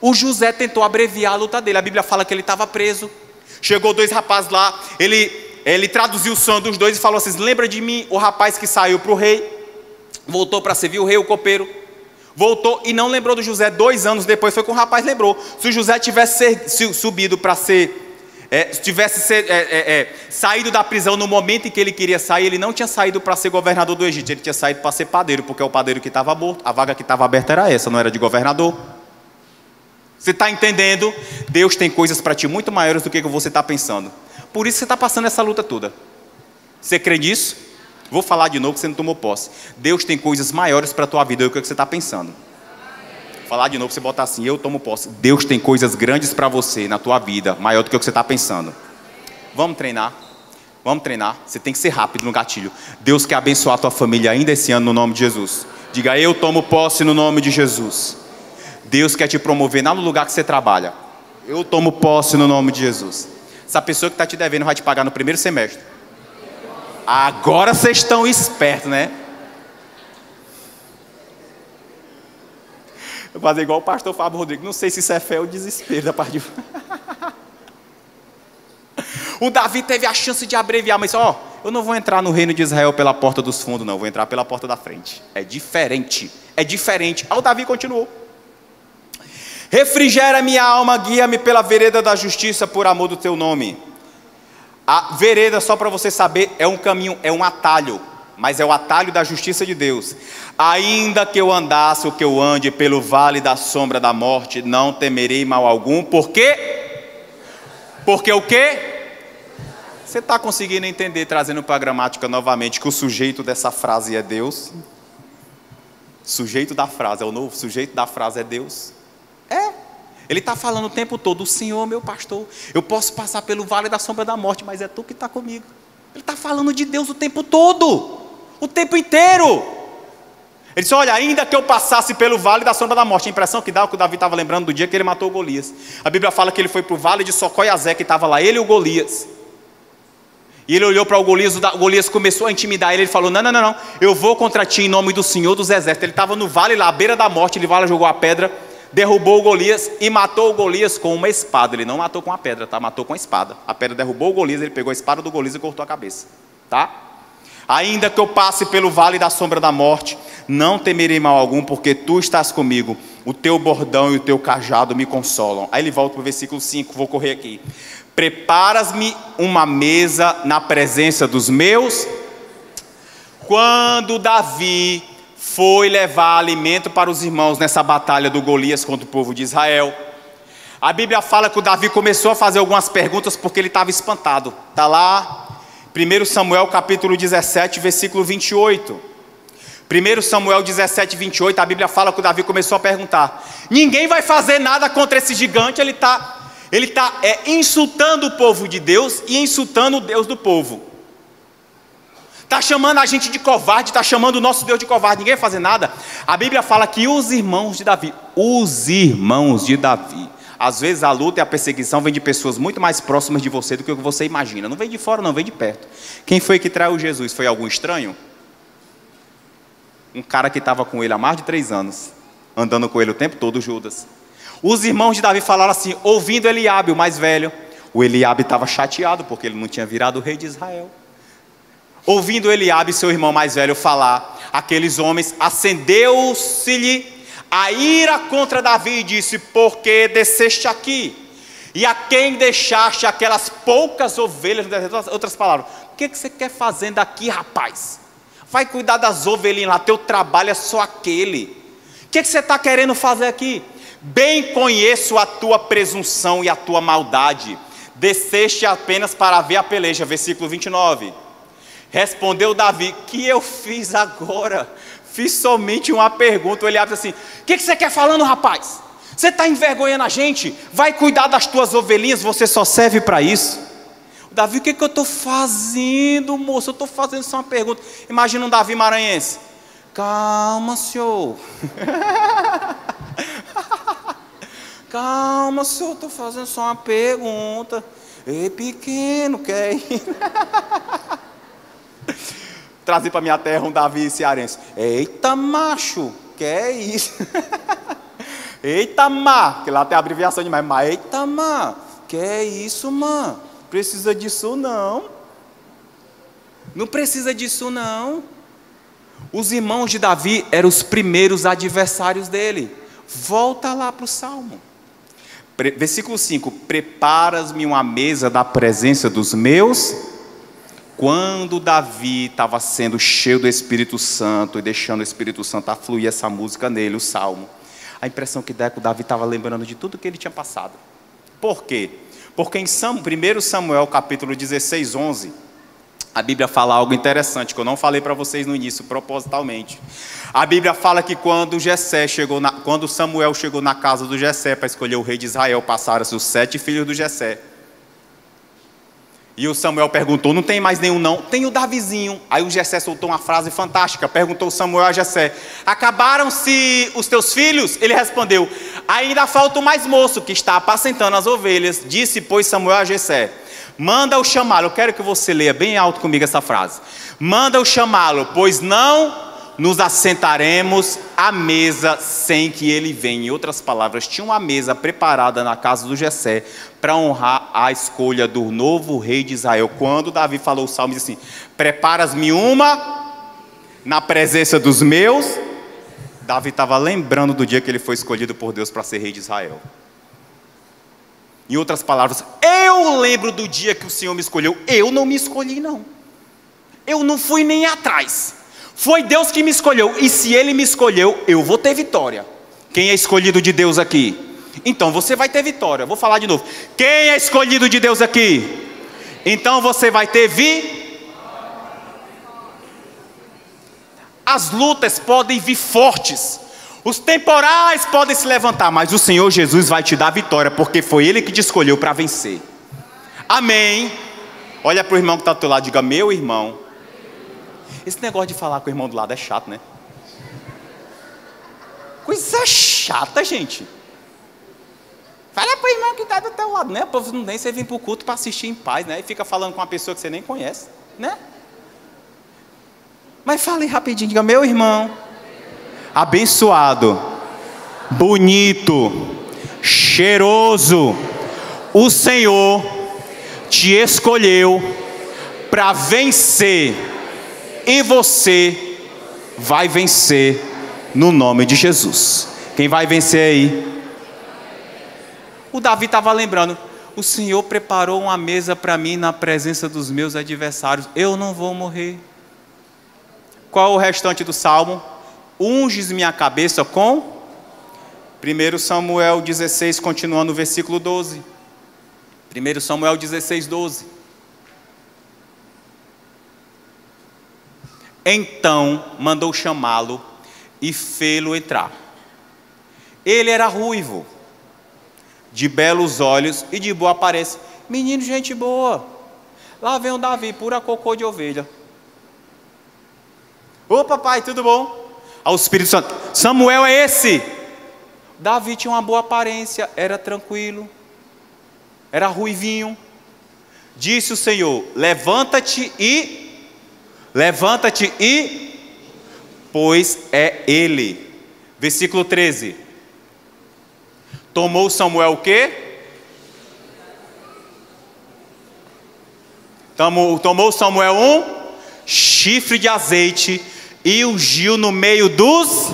O José tentou abreviar a luta dele. A Bíblia fala que ele estava preso. Chegou 2 rapazes lá. Ele ele traduziu o sonho dos dois e falou assim: lembra de mim, o rapaz que saiu para o rei, voltou para servir o rei, o copeiro, voltou e não lembrou do José. 2 anos depois foi que o rapaz lembrou. Se o José tivesse subido para saído da prisão no momento em que ele queria sair, ele não tinha saído para ser governador do Egito, ele tinha saído para ser padeiro, porque é o padeiro que estava morto, a vaga que estava aberta era essa, não era de governador. Você está entendendo? Deus tem coisas para ti muito maiores do que você está pensando. Por isso você está passando essa luta toda. Você crê nisso? Vou falar de novo que você não tomou posse. Deus tem coisas maiores para a tua vida do que você está pensando. Vou falar de novo, você bota assim: eu tomo posse. Deus tem coisas grandes para você na tua vida, maior do que você está pensando. Vamos treinar. Vamos treinar. Você tem que ser rápido no gatilho. Deus quer abençoar a tua família ainda esse ano no nome de Jesus. Diga: eu tomo posse no nome de Jesus. Deus quer te promover lá no lugar que você trabalha. Eu tomo posse no nome de Jesus. Essa pessoa que está te devendo vai te pagar no primeiro semestre. Agora vocês estão espertos, né? Eu vou fazer igual o pastor Fábio Rodrigues. Não sei se isso é fé ou desespero da parte de... O Davi teve a chance de abreviar, mas eu não vou entrar no reino de Israel pela porta dos fundos, não. Vou entrar pela porta da frente. É diferente. É diferente. Aí o Davi continuou: refrigera minha alma, guia-me pela vereda da justiça, por amor do teu nome. A vereda, só para você saber, é um caminho, é um atalho, mas é o atalho da justiça de Deus. Ainda que eu andasse, ou que eu ande pelo vale da sombra da morte, não temerei mal algum. Por quê? Porque o quê? Você está conseguindo entender, trazendo para a gramática novamente, que o sujeito dessa frase é Deus? Sujeito da frase, é o novo sujeito da frase é Deus. Ele está falando o tempo todo: o Senhor, meu pastor, eu posso passar pelo vale da sombra da morte, mas é tu que está comigo. Ele está falando de Deus o tempo todo, o tempo inteiro. Ele disse: olha, ainda que eu passasse pelo vale da sombra da morte. A impressão que dá, o que o Davi estava lembrando do dia que ele matou o Golias. A Bíblia fala que ele foi para o vale de Socó-Azé, que estava lá ele e o Golias. E ele olhou para o Golias começou a intimidar ele falou: não, eu vou contra ti em nome do Senhor dos Exércitos. Ele estava no vale lá, à beira da morte, ele vai lá, jogou a pedra, derrubou o Golias e matou o Golias com uma espada. Ele não matou com a pedra, tá? Matou com a espada. A pedra derrubou o Golias, ele pegou a espada do Golias e cortou a cabeça, tá? Ainda que eu passe pelo vale da sombra da morte, não temerei mal algum, porque tu estás comigo. O teu bordão e o teu cajado me consolam. Aí ele volta para o versículo 5, vou correr aqui. Preparas-me uma mesa na presença dos meus. Quando Davi foi levar alimento para os irmãos nessa batalha do Golias contra o povo de Israel, a Bíblia fala que o Davi começou a fazer algumas perguntas porque ele estava espantado. Está lá, 1 Samuel capítulo 17, versículo 28. 1 Samuel 17, 28, a Bíblia fala que o Davi começou a perguntar: ninguém vai fazer nada contra esse gigante. Ele está insultando o povo de Deus e insultando o Deus do povo. Está chamando a gente de covarde, está chamando o nosso Deus de covarde. Ninguém vai fazer nada. A Bíblia fala que os irmãos de Davi, às vezes a luta e a perseguição vem de pessoas muito mais próximas de você do que o que você imagina. Não vem de fora, não, vem de perto. Quem foi que traiu Jesus? Foi algum estranho? Um cara que estava com ele há mais de 3 anos, andando com ele o tempo todo, Judas. Os irmãos de Davi falaram assim, ouvindo Eliabe, o mais velho. O Eliabe estava chateado porque ele não tinha virado o rei de Israel. Ouvindo Eliabe, seu irmão mais velho, falar, aqueles homens, acendeu-se-lhe a ira contra Davi e disse: por que desceste aqui? E a quem deixaste aquelas poucas ovelhas? Outras palavras, o que você quer fazendo aqui, rapaz? Vai cuidar das ovelhinhas lá, teu trabalho é só aquele. O que você está querendo fazer aqui? Bem conheço a tua presunção e a tua maldade. Desceste apenas para ver a peleja. Versículo 29. Respondeu Davi: que eu fiz agora? Fiz somente uma pergunta. Ele abre assim: o que você quer falando, rapaz? Você está envergonhando a gente? Vai cuidar das tuas ovelhinhas, você só serve para isso. Davi, o que eu estou fazendo, moço? Eu estou fazendo só uma pergunta. Imagina um Davi maranhense: calma, senhor. Calma, senhor, estou fazendo só uma pergunta. Ei, pequeno, quer ir? Trazer para minha terra um Davi cearense: eita, macho, que é isso? Eita, má, que lá tem a abreviação demais, mas eita, má, que é isso, mano? Precisa disso não. Não precisa disso não. Os irmãos de Davi eram os primeiros adversários dele. Volta lá para o Salmo. Versículo 5: preparas-me uma mesa da presença dos meus. Quando Davi estava sendo cheio do Espírito Santo e deixando o Espírito Santo afluir essa música nele, o Salmo, a impressão que dá é que o Davi estava lembrando de tudo que ele tinha passado. Por quê? Porque em 1 Samuel capítulo 16, 11, a Bíblia fala algo interessante, que eu não falei para vocês no início, propositalmente. A Bíblia fala que quando Samuel chegou na casa do Jessé para escolher o rei de Israel, passaram-se os 7 filhos do Jessé. E o Samuel perguntou: não tem mais nenhum não? Tem o Davizinho. Aí o Jessé soltou uma frase fantástica. Perguntou Samuel a Jessé: acabaram-se os teus filhos? Ele respondeu: ainda falta o mais moço, que está apacentando as ovelhas. Disse, pois, Samuel a Jessé: manda-o chamá-lo. Eu quero que você leia bem alto comigo essa frase. Manda-o chamá-lo, pois não nos assentaremos à mesa sem que ele venha. Em outras palavras, tinha uma mesa preparada na casa do Jessé para honrar a escolha do novo rei de Israel. Quando Davi falou o salmo, disse assim: preparas-me uma na presença dos meus. Davi estava lembrando do dia que ele foi escolhido por Deus para ser rei de Israel. Em outras palavras, eu lembro do dia que o Senhor me escolheu. Eu não me escolhi não. Eu não fui nem atrás. Foi Deus que me escolheu, e se Ele me escolheu, eu vou ter vitória. Quem é escolhido de Deus aqui? Então você vai ter vitória. Vou falar de novo. Quem é escolhido de Deus aqui? Então você vai ter As lutas podem vir fortes, os temporais podem se levantar, mas o Senhor Jesus vai te dar vitória, porque foi Ele que te escolheu para vencer. Amém. Olha para o irmão que está do teu lado e diga: meu irmão. Esse negócio de falar com o irmão do lado é chato, né? Coisa chata, gente. Fala para o irmão que está do teu lado, né? O povo não tem, você vem para o culto para assistir em paz, né? E fica falando com uma pessoa que você nem conhece, né? Mas fale rapidinho, diga: meu irmão, abençoado, bonito, cheiroso, o Senhor te escolheu para vencer. E você vai vencer no nome de Jesus. Quem vai vencer aí? O Davi estava lembrando: o Senhor preparou uma mesa para mim na presença dos meus adversários. Eu não vou morrer. Qual é o restante do salmo? Unges minha cabeça com 1 Samuel 16, continuando no versículo 12. 1 Samuel 16, 12. Então mandou chamá-lo e fê-lo entrar. Ele era ruivo, de belos olhos e de boa aparência. Menino, gente boa. Lá vem o Davi, pura cocô de ovelha. Ô papai, tudo bom? Ao Espírito Santo: Samuel é esse. Davi tinha uma boa aparência, era tranquilo, era ruivinho. Disse o Senhor: levanta-te e, pois é ele. Versículo 13. Tomou Samuel o quê? Tomou Samuel um chifre de azeite e ungiu no meio dos...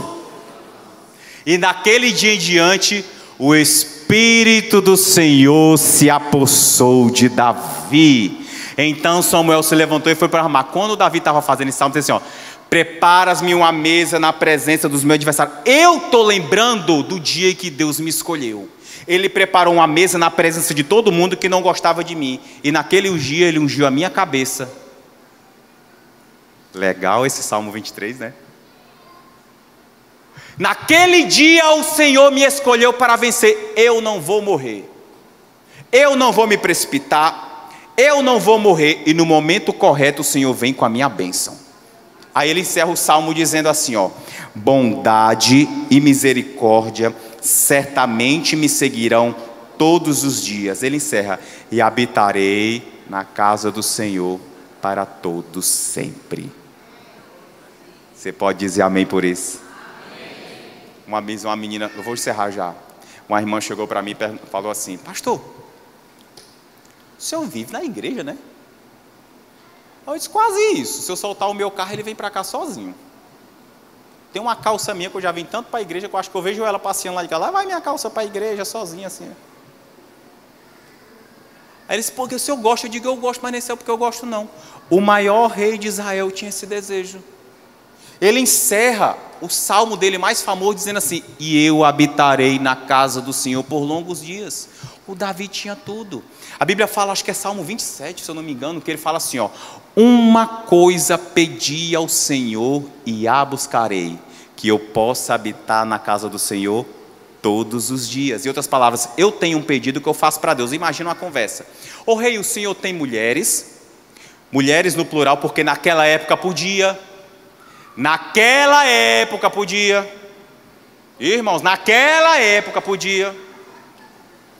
E naquele dia em diante, o Espírito do Senhor se apossou de Davi. Então Samuel se levantou e foi para Ramá. Quando Davi estava fazendo esse salmo, disse assim: ó, preparas-me uma mesa na presença dos meus adversários. Eu estou lembrando do dia que Deus me escolheu. Ele preparou uma mesa na presença de todo mundo que não gostava de mim. E naquele dia ele ungiu a minha cabeça. Legal esse Salmo 23, né? Naquele dia o Senhor me escolheu para vencer. Eu não vou morrer. Eu não vou me precipitar. Eu não vou morrer, e no momento correto o Senhor vem com a minha bênção. Aí ele encerra o salmo dizendo assim, ó: bondade e misericórdia certamente me seguirão todos os dias. Ele encerra: e habitarei na casa do Senhor para todos sempre. Você pode dizer amém por isso? Uma vez uma menina, eu vou encerrar já. Uma irmã chegou para mim e falou assim: pastor, o senhor vive na igreja, né? Eu disse, quase isso. Se eu soltar o meu carro, ele vem para cá sozinho. Tem uma calça minha que eu já vim tanto para a igreja, que eu acho que eu vejo ela passeando lá de cá. Lá vai minha calça para a igreja, sozinha assim. Aí ele disse, porque o senhor gosta? Eu digo, eu gosto, mas nem sei porque eu gosto não. O maior rei de Israel tinha esse desejo. Ele encerra o salmo dele mais famoso dizendo assim, e eu habitarei na casa do Senhor por longos dias. O Davi tinha tudo. A Bíblia fala, acho que é Salmo 27, se eu não me engano, que ele fala assim, ó, uma coisa pedi ao Senhor e a buscarei, que eu possa habitar na casa do Senhor todos os dias. Em outras palavras, eu tenho um pedido que eu faço para Deus. Imagina uma conversa. Ô rei, o Senhor tem mulheres no plural, porque naquela época podia. Naquela época podia. Irmãos, naquela época podia.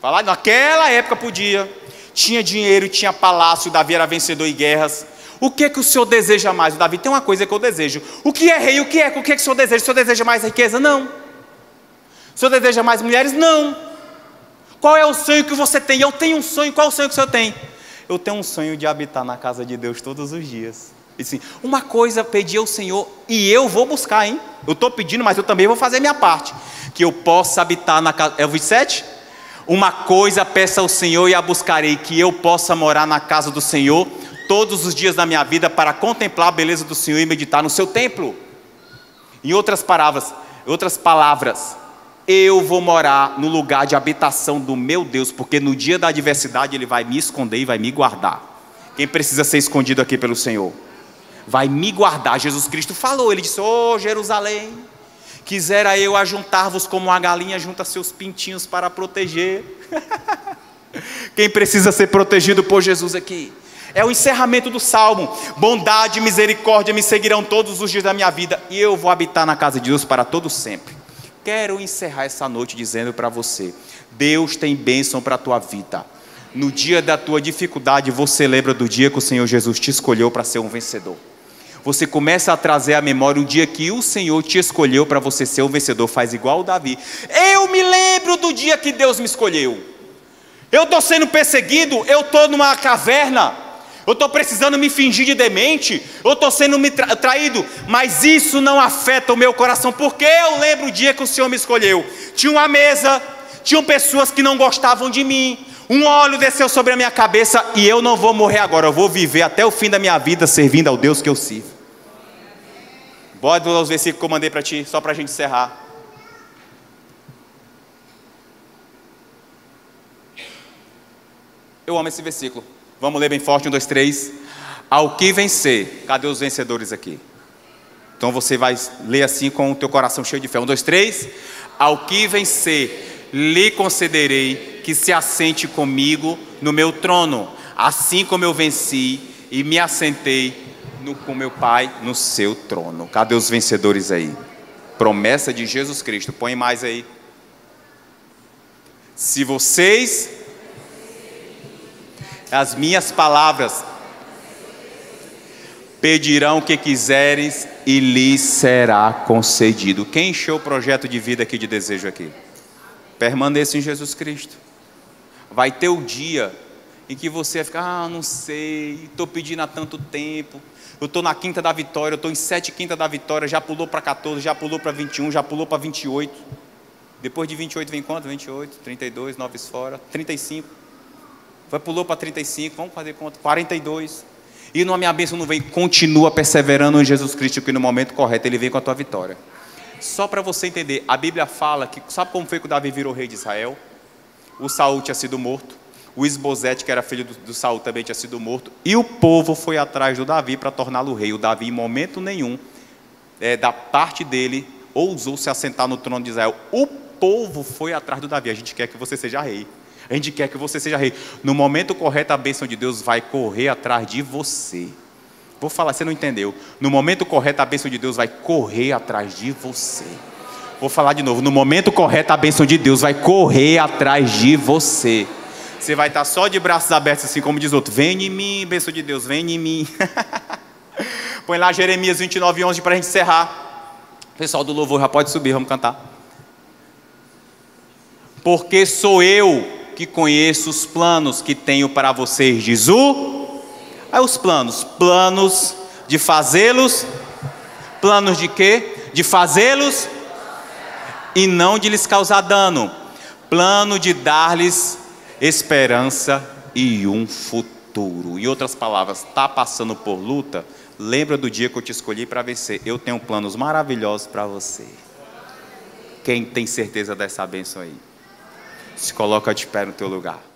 Falar, naquela época podia. Tinha dinheiro, tinha palácio, Davi era vencedor em guerras. O que é que o Senhor deseja mais? O Davi tem uma coisa que eu desejo. O que é rei? O que é que o Senhor deseja? O Senhor deseja mais riqueza? Não. O Senhor deseja mais mulheres? Não. Qual é o sonho que você tem? Eu tenho um sonho. Qual é o sonho que o Senhor tem? Eu tenho um sonho de habitar na casa de Deus todos os dias. E assim, uma coisa pedi ao Senhor e eu vou buscar, hein? Eu estou pedindo, mas eu também vou fazer minha parte. Que eu possa habitar na casa... É o 27? Uma coisa peço ao Senhor e a buscarei, que eu possa morar na casa do Senhor todos os dias da minha vida para contemplar a beleza do Senhor e meditar no seu templo. Em outras palavras, eu vou morar no lugar de habitação do meu Deus, porque no dia da adversidade Ele vai me esconder e vai me guardar. Quem precisa ser escondido aqui pelo Senhor? Vai me guardar. Jesus Cristo falou, Ele disse, Jerusalém, quisera eu ajuntar-vos como uma galinha junta seus pintinhos para proteger. Quem precisa ser protegido por Jesus aqui? É o encerramento do salmo. Bondade e misericórdia me seguirão todos os dias da minha vida, e eu vou habitar na casa de Deus para todo sempre. Quero encerrar essa noite dizendo para você, Deus tem bênção para a tua vida. No dia da tua dificuldade, você lembra do dia que o Senhor Jesus te escolheu para ser um vencedor. Você começa a trazer à memória o dia que o Senhor te escolheu para você ser um vencedor. Faz igual o Davi. Eu me lembro do dia que Deus me escolheu. Eu estou sendo perseguido, eu estou numa caverna, eu estou precisando me fingir de demente, eu estou sendo traído, mas isso não afeta o meu coração, porque eu lembro o dia que o Senhor me escolheu. Tinha uma mesa, tinham pessoas que não gostavam de mim, um óleo desceu sobre a minha cabeça, e eu não vou morrer agora, eu vou viver até o fim da minha vida servindo ao Deus que eu sirvo. Bora os versículos que eu mandei para ti, só para a gente encerrar. Eu amo esse versículo. Vamos ler bem forte, 1, 2, 3. Ao que vencer. Cadê os vencedores aqui? Então você vai ler assim com o teu coração cheio de fé. 1, 2, 3. Ao que vencer, lhe concederei que se assente comigo no meu trono, assim como eu venci e me assentei com meu Pai no seu trono. Cadê os vencedores aí? Promessa de Jesus Cristo. Põe mais aí. Se vocês... as minhas palavras pedirão o que quiseres e lhes será concedido. Quem encheu o projeto de vida aqui, de desejo aqui? Permaneça em Jesus Cristo. Vai ter o dia em que você vai ficar, não sei, estou pedindo há tanto tempo, eu estou na quinta da vitória, eu estou em 7 quinta da vitória, já pulou para 14, já pulou para 21, já pulou para 28. Depois de 28 vem quanto? 28, 32, 9 fora, 35. Pulou para 35, vamos fazer conta, 42. E a minha bênção não vem, continua perseverando em Jesus Cristo, que no momento correto Ele vem com a tua vitória. Só para você entender, a Bíblia fala que, sabe como foi que o Davi virou rei de Israel? O Saul tinha sido morto, o Isbosete, que era filho do Saul, também tinha sido morto, e o povo foi atrás do Davi para torná-lo rei. O Davi, em momento nenhum, da parte dele, ousou se assentar no trono de Israel. O povo foi atrás do Davi. A gente quer que você seja rei. A gente quer que você seja rei. No momento correto, a bênção de Deus vai correr atrás de você. Vou falar, você não entendeu. No momento correto, a bênção de Deus vai correr atrás de você. Vou falar de novo. No momento correto, a bênção de Deus vai correr atrás de você. Você vai estar só de braços abertos, assim como diz outro. Vem em mim, bênção de Deus, vem em mim. Põe lá Jeremias 29, 11 para a gente encerrar. O pessoal do louvor já pode subir, vamos cantar. Porque sou eu que conheço os planos que tenho para vocês, diz o... Aí os planos. Planos de fazê-los. Planos de quê? De fazê-los e não de lhes causar dano. Plano de dar-lhes esperança e um futuro. Em outras palavras, está passando por luta? Lembra do dia que eu te escolhi para vencer. Eu tenho planos maravilhosos para você. Quem tem certeza dessa bênção aí? Se coloca de pé no teu lugar.